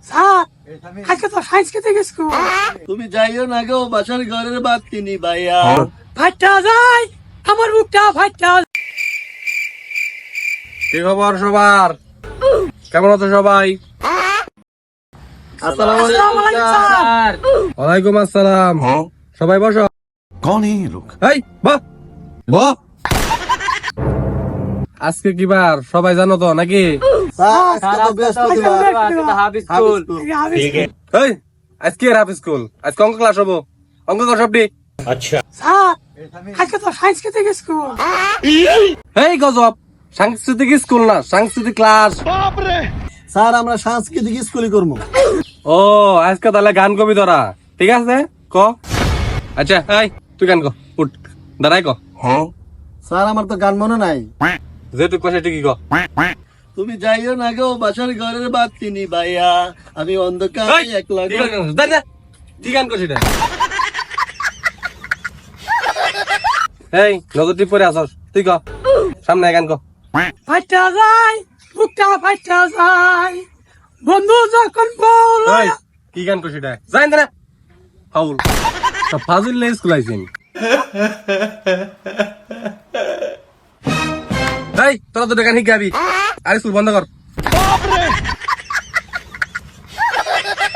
Sir আজকে তো সাংস্কৃতিক স্কুল। তুমি যাইও না গো, বাসার ঘরের বাদ কিনি ভাইয়া। ফাইটা যায় আমার বুকটা ফাইটা। কি খবর সবার? কেমন আছো সবাই? আসসালামু আসসালামু আলাইকুম আলাইকুম স্যার। স্যার। ওয়ালাইকুম আসসালাম। সবাই বসো। कौन है ये लोग? এই বাহ আজকে কি বার সবাই জানো তো নাকি? স্যার, আজকে তো বৃহস্পতিবার। হাফিজ স্কুল। এই আজকে হাফ স্কুল, আজকে অঙ্ক ক্লাস হবো। অঙ্ক কর সবটি। স্যার আজকে তো সাংস্কৃতিক স্কুল। এই গজব, সাংস্কৃতিক স্কুল না, সাংস্কৃতিক ক্লাস। স্যার, আমরা সাংস্কৃতিক স্কুলই করবো। ও আজকে তাহলে গান কবি তোরা, ঠিক আছে ক। আচ্ছা এই তুই গান ক, উঠ দাঁড়াই ক। স্যার, আমার তো গান মনে নাই। যে তুই কষে ঠিকই ক। তুমি যাইও না গো, বাসার ঘরের বাদ কিনি ভাইয়া। আমি অন্ধকারে এই, একলা কি গান করছিস? দাঁড়া, কি গান করছিস এটা? এই নজর টিপ পরে আসস, তুই ক সামনে গান ক। ফাইটা যায় বুকটা ফাইটা যায় বন্ধু যখন বল। এই কি গান করছিস এটা? যাই না ফাউল সব ফাজিল লে স্কুল আইছেন। এই তোরা তো গান শিখাবি, আর স্কুল বন্ধ কর।